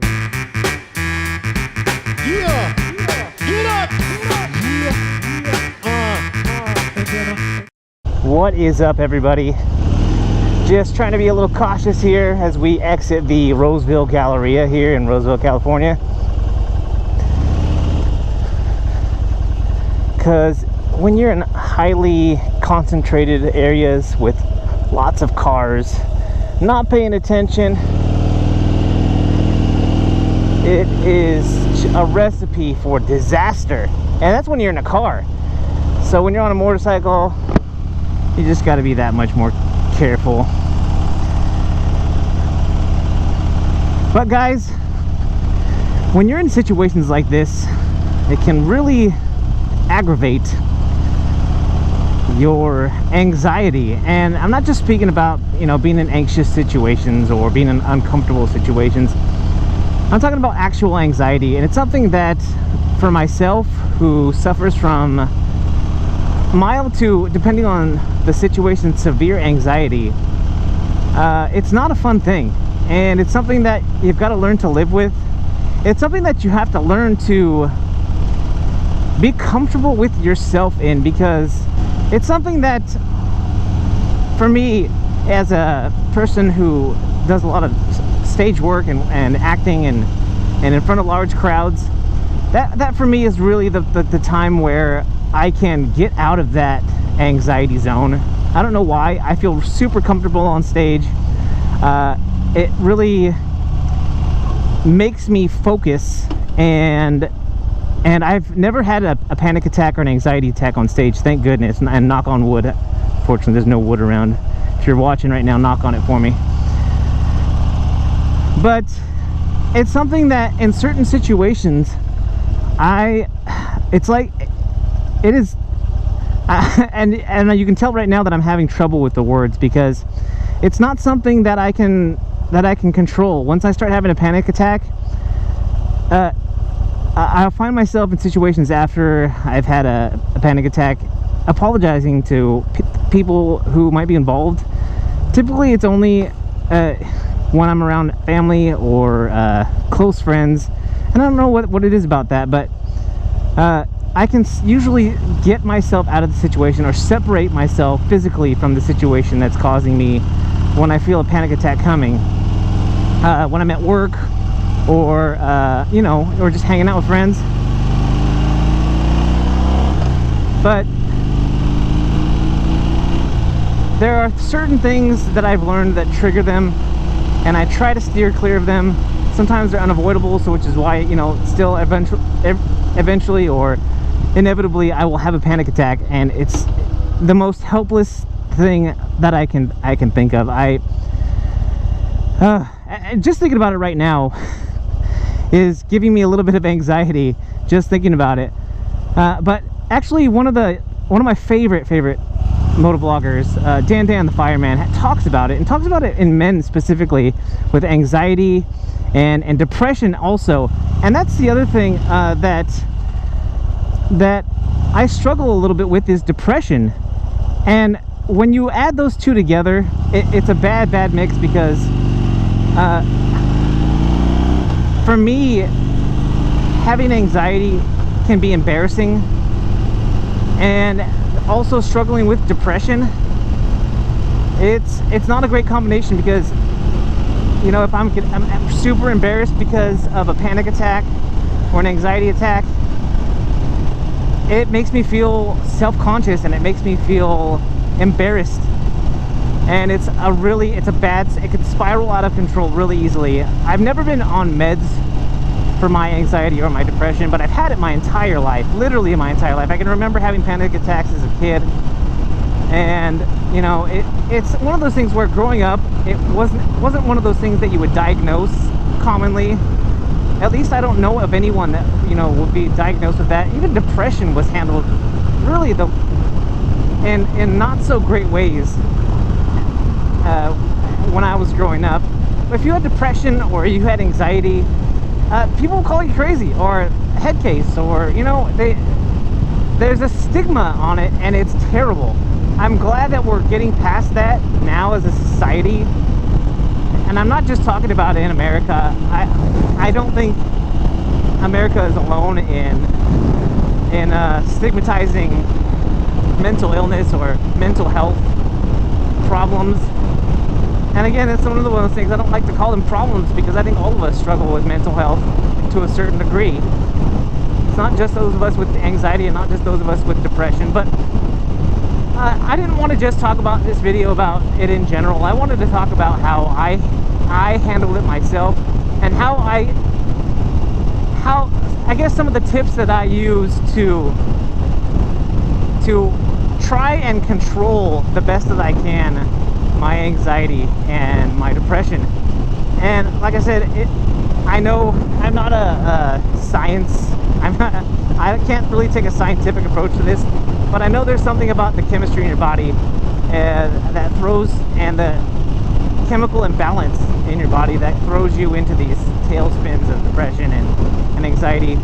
Yeah! Get up! What is up, everybody? Just trying to be a little cautious here as we exit the Roseville Galleria here in Roseville, California. Because when you're in highly concentrated areas with lots of cars, not paying attention, it is a recipe for disaster. And that's when you're in a car. So when you're on a motorcycle, you just got to be that much more careful. But guys, when you're in situations like this, it can really aggravate your anxiety. And I'm not just speaking about, you know, being in anxious situations or being in uncomfortable situations. I'm talking about actual anxiety, and it's something that for myself, who suffers from mild to, depending on the situation, severe anxiety, it's not a fun thing, and it's something that you've got to learn to live with. It's something that you have to learn to be comfortable with yourself in, because it's something that, for me, as a person who does a lot of stage work and acting and in front of large crowds, that for me is really the time where I can get out of that anxiety zone. I don't know why. I feel super comfortable on stage. It really makes me focus, and I've never had a panic attack or an anxiety attack on stage, thank goodness, and knock on wood. Fortunately, there's no wood around. If you're watching right now, knock on it for me. But it's something that in certain situations, it's like, it is, and you can tell right now that I'm having trouble with the words, because it's not something that I can control. Once I start having a panic attack, I'll find myself in situations after I've had a panic attack apologizing to people who might be involved. Typically it's only when I'm around family or close friends, and I don't know what it is about that, but I can usually get myself out of the situation or separate myself physically from the situation that's causing me when I feel a panic attack coming. When I'm at work, or you know, or just hanging out with friends. But there are certain things that I've learned that trigger them, and I try to steer clear of them. Sometimes they're unavoidable, so which is why, you know, still eventually or inevitably I will have a panic attack, and it's the most helpless thing that I can think of. Just thinking about it right now is giving me a little bit of anxiety just thinking about it. But actually, one of my favorite motovloggers, Dan the Fireman, talks about it, and talks about it in men specifically, with anxiety and depression also. And that's the other thing that I struggle a little bit with, is depression. And when you add those two together, it's a bad mix, because for me, having anxiety can be embarrassing, and also struggling with depression, it's not a great combination, because, you know, if I'm super embarrassed because of a panic attack or an anxiety attack, it makes me feel self-conscious, and it makes me feel embarrassed, and it could spiral out of control really easily. I've never been on meds for my anxiety or my depression, but I've had it my entire life, literally my entire life. I can remember having panic attacks as a kid, and you know, it's one of those things where growing up, it wasn't one of those things that you would diagnose commonly. At least I don't know of anyone that, you know, would be diagnosed with that. Even depression was handled really in not so great ways when I was growing up. But if you had depression or you had anxiety, people will call you crazy or head case, or, you know, there's a stigma on it, and it's terrible. I'm glad that we're getting past that now as a society. And I'm not just talking about in America. I don't think America is alone in stigmatizing mental illness or mental health problems. And again, it's one of those things, I don't like to call them problems because I think all of us struggle with mental health to a certain degree. It's not just those of us with anxiety and not just those of us with depression, but I didn't want to just talk about this video about it in general. I wanted to talk about how I handled it myself, and how I guess some of the tips that I use to try and control the best that I can my anxiety and my depression. And like I said, I know I'm not a science, I can't really take a scientific approach to this, but I know there's something about the chemistry in your body that throws, and the chemical imbalance in your body that throws you into these tailspins of depression and anxiety.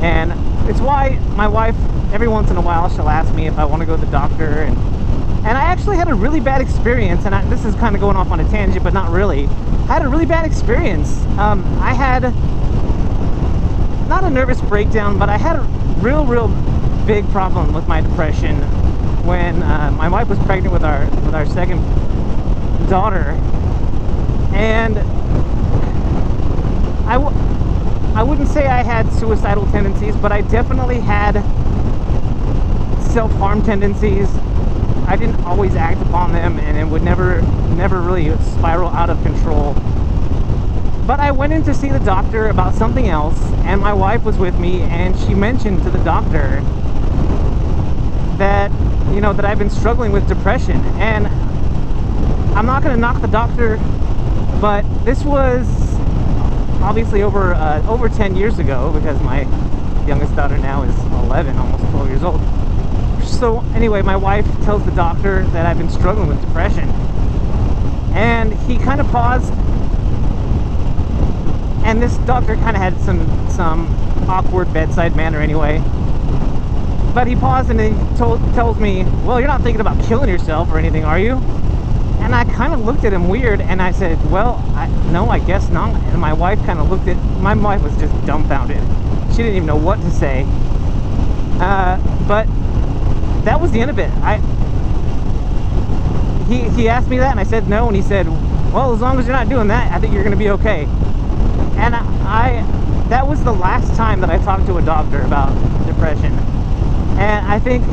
And it's why my wife, every once in a while, she'll ask me if I want to go to the doctor, and I actually had a really bad experience, and this is kind of going off on a tangent, but not really. I had a really bad experience. I had not a nervous breakdown, but I had a real big problem with my depression when my wife was pregnant with our second daughter. And I wouldn't say I had suicidal tendencies, but I definitely had self-harm tendencies. I didn't always act upon them, and it would never really spiral out of control. But I went in to see the doctor about something else, and my wife was with me, and she mentioned to the doctor that, you know, that I've been struggling with depression. And I'm not going to knock the doctor, but this was obviously over 10 years ago, because my youngest daughter now is 11, almost 12 years old. So anyway, my wife tells the doctor that I've been struggling with depression, and he kind of paused, and this doctor kind of had some awkward bedside manner anyway, but he paused and he tells me, well, you're not thinking about killing yourself or anything, are you? And I kind of looked at him weird, and I said, well, no, I guess not. And my wife kind of looked at, my wife was just dumbfounded. She didn't even know what to say. But that was the end of it. He asked me that, and I said no, and he said, well, as long as you're not doing that, I think you're going to be okay. And that was the last time that I talked to a doctor about depression. And I think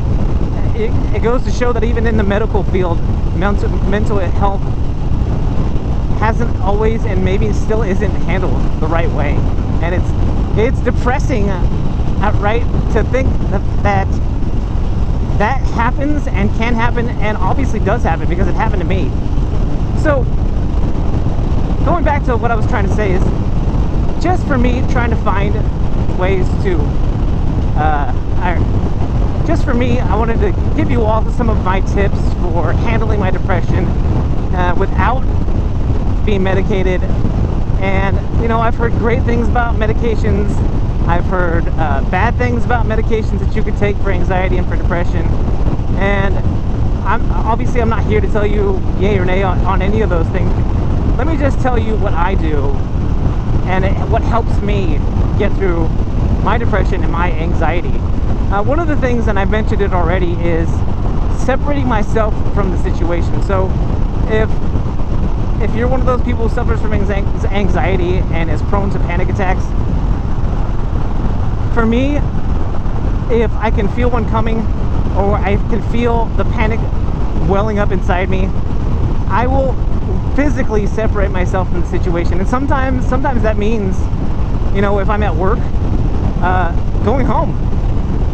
it goes to show that even in the medical field, mental health hasn't always, and maybe still isn't, handled the right way. And it's depressing, right, to think that happens and can happen, and obviously does happen, because it happened to me. So going back to what I was trying to say is, just for me trying to find ways to just for me, I wanted to give you all some of my tips for handling my depression without being medicated. And you know, I've heard great things about medications. I've heard bad things about medications that you could take for anxiety and for depression. And I'm not here to tell you yay or nay on any of those things. Let me just tell you what I do, and what helps me get through my depression and my anxiety. One of the things, and I've mentioned it already, is separating myself from the situation. So if you're one of those people who suffers from anxiety and is prone to panic attacks, for me, if I can feel one coming, or I can feel the panic welling up inside me, I will physically separate myself from the situation. And sometimes that means, you know, if I'm at work, going home.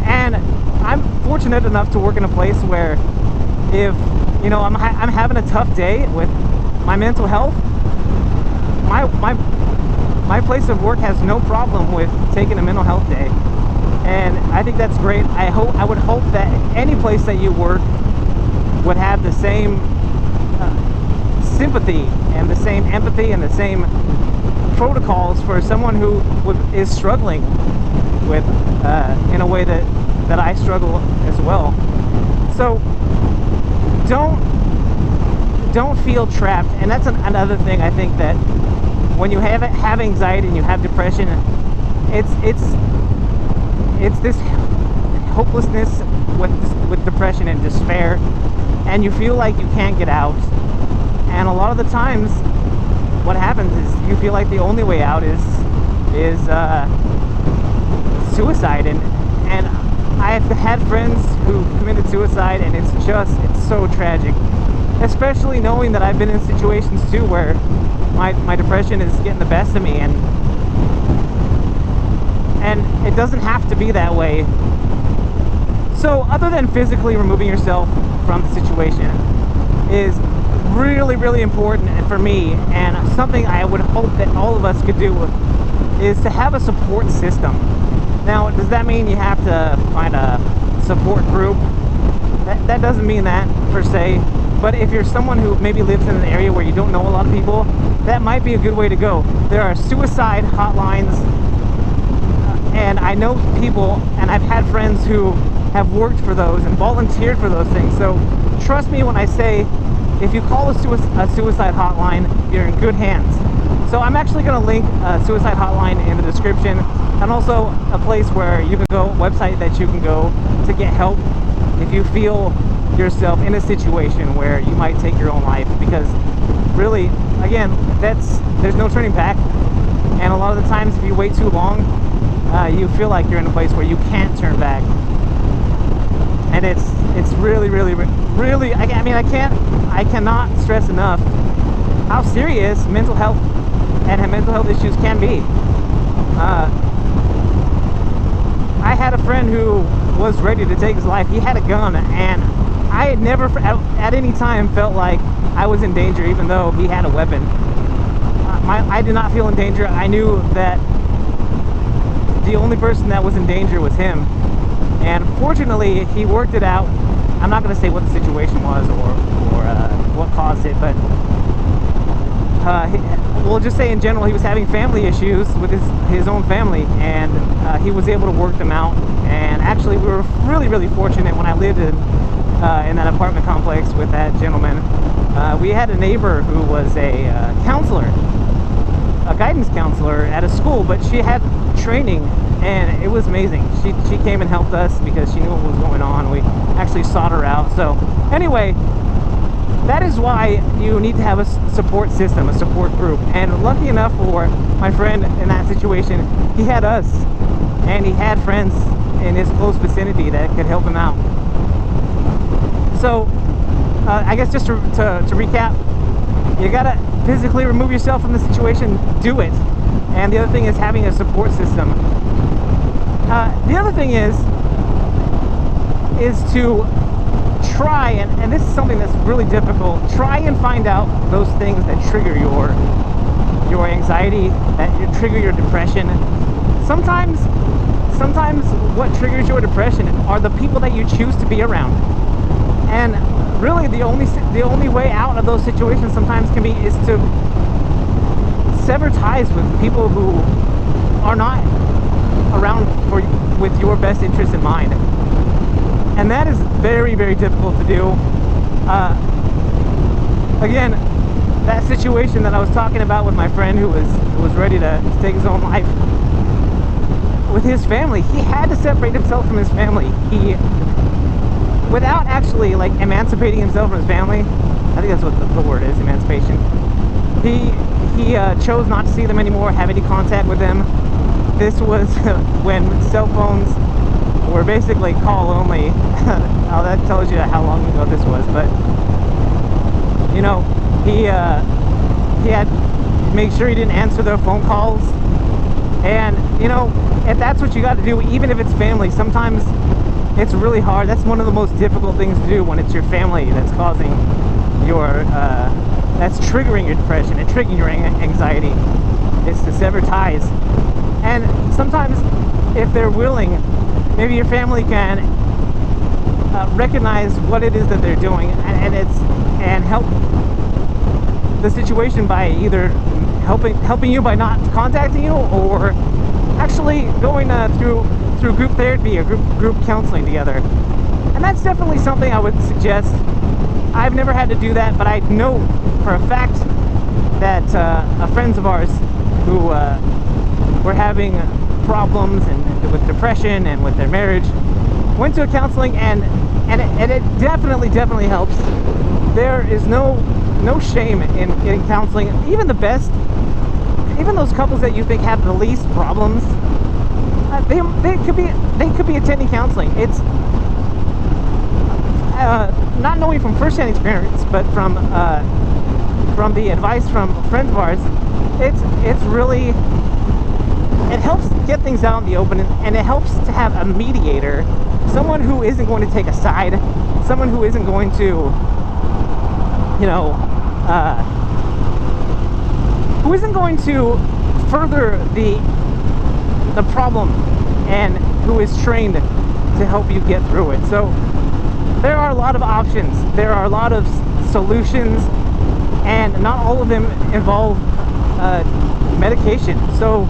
And I'm fortunate enough to work in a place where, if, you know, I'm having a tough day with my mental health, my place of work has no problem with taking a mental health day. And I think that's great. I would hope that any place that you work would have the same sympathy and the same empathy and the same protocols for someone who is struggling with in a way that I struggle as well. So don't feel trapped. And that's another thing I think that when you have anxiety and you have depression, it's this hopelessness with depression and despair, and you feel like you can't get out. And a lot of the times what happens is you feel like the only way out is suicide. And I've had friends who committed suicide, and it's so tragic, especially knowing that I've been in situations too where my depression is getting the best of me, and it doesn't have to be that way. So other than physically removing yourself from the situation is really, really important for me, and something I would hope that all of us could do is to have a support system. Now, does that mean you have to find a support group? That doesn't mean that per se, but if you're someone who maybe lives in an area where you don't know a lot of people, that might be a good way to go. There are suicide hotlines, and I know people, and I've had friends who have worked for those and volunteered for those things. So trust me when I say, if you call a suicide hotline, you're in good hands. So I'm actually going to link a suicide hotline in the description, and also a place where you can go, a website that you can go to get help if you feel yourself in a situation where you might take your own life. Because really, again, there's no turning back, and a lot of the times if you wait too long, you feel like you're in a place where you can't turn back. And it's really, really, really, I mean, I cannot stress enough how serious mental health and mental health issues can be. I had a friend who was ready to take his life. He had a gun, and I had never at any time felt like I was in danger, even though he had a weapon. I did not feel in danger. I knew that the only person that was in danger was him. And fortunately, he worked it out. I'm not going to say what the situation was or what caused it, but we'll just say in general, he was having family issues with his own family, and he was able to work them out. And actually, we were really, really fortunate when I lived in that apartment complex with that gentleman. We had a neighbor who was a counselor, a guidance counselor at a school, but she had training, and it was amazing. She came and helped us because she knew what was going on. We actually sought her out. So anyway, that is why you need to have a support system, a support group. And lucky enough for my friend in that situation, he had us, and he had friends in his close vicinity that could help him out. So I guess just to recap, you gotta physically remove yourself from the situation. Do it. And the other thing is having a support system. The other thing is to try, and this is something that's really difficult, try and find out those things that trigger your anxiety, that trigger your depression. Sometimes what triggers your depression are the people that you choose to be around. And really the only way out of those situations sometimes is to sever ties with people who are not around with your best interest in mind. And that is very, very difficult to do. Again, that situation that I was talking about with my friend who was ready to take his own life, with his family, he had to separate himself from his family. Without actually like emancipating himself from his family, I think that's what the word is, emancipation. He chose not to see them anymore, have any contact with them. This was when cell phones were basically call only. Now that tells you how long ago this was, but you know, he had to make sure he didn't answer their phone calls. And you know, if that's what you got to do, even if it's family, sometimes it's really hard. That's one of the most difficult things to do when it's your family that's causing your that's triggering your depression and triggering your anxiety, is to sever ties. And sometimes if they're willing, maybe your family can recognize what it is that they're doing, and help the situation by either helping you by not contacting you, or actually going through group therapy or group counseling together. And that's definitely something I would suggest. I've never had to do that, but I know for a fact that friends of ours who were having problems and with depression and with their marriage, went to a counseling, and it definitely helps. There is no shame in getting counseling. Even the best, even those couples that you think have the least problems, they could be attending counseling. It's not knowing from first-hand experience, but from the advice from friends of ours, it's really, it helps get things out in the open, and it helps to have a mediator, someone who isn't going to take a side, someone who isn't going to, you know, who isn't going to further the problem, and who is trained to help you get through it. So there are a lot of options, there are a lot of solutions, and not all of them involve medication. So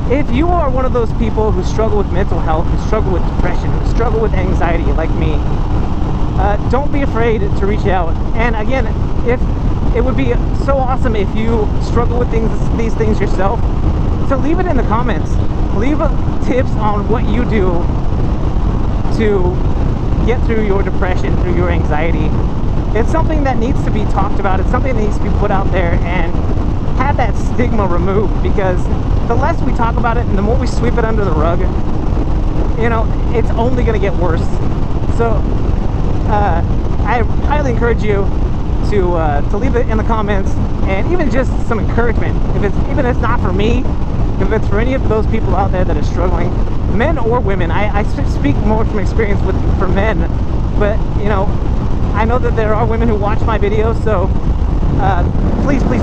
if you are one of those people who struggle with mental health, who struggle with depression, who struggle with anxiety like me, don't be afraid to reach out. And again, if it would be so awesome if you struggle with these things yourself, so leave it in the comments. Leave tips on what you do to get through your depression, through your anxiety. It's something that needs to be talked about. It's something that needs to be put out there and have that stigma removed, because the less we talk about it and the more we sweep it under the rug, you know, it's only going to get worse. So I highly encourage you to leave it in the comments, and even just some encouragement. Even if it's not for me, if it's for any of those people out there that are struggling, men or women. I speak more from experience for men, but you know, I know that there are women who watch my videos, so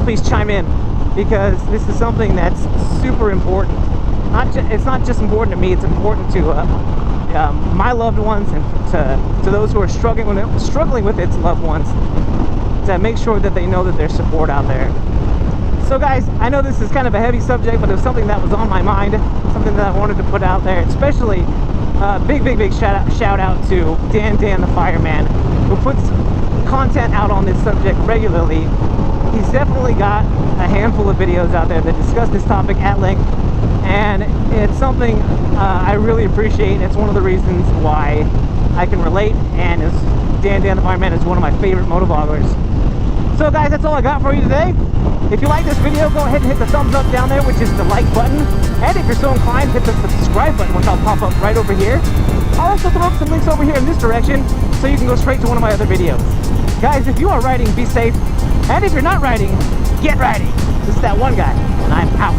please chime in, because this is something that's super important. It's not just important to me, it's important to my loved ones, and to those who are struggling with its loved ones, to make sure that they know that there's support out there. So guys, I know this is kind of a heavy subject, but it was something that was on my mind, something that I wanted to put out there. Especially big shout out to Dan the Fireman, who puts content out on this subject regularly. He's definitely got a handful of videos out there that discuss this topic at length, and it's something I really appreciate. It's one of the reasons why I can relate, and Dan the Fireman is one of my favorite motovloggers. So guys, that's all I got for you today. If you like this video, go ahead and hit the thumbs up down there, which is the like button. And if you're so inclined, hit the subscribe button, which I'll pop up right over here. I'll also throw up some links over here in this direction, so you can go straight to one of my other videos. Guys, if you are riding, be safe. And if you're not riding, get riding. This is that one guy, and I'm out.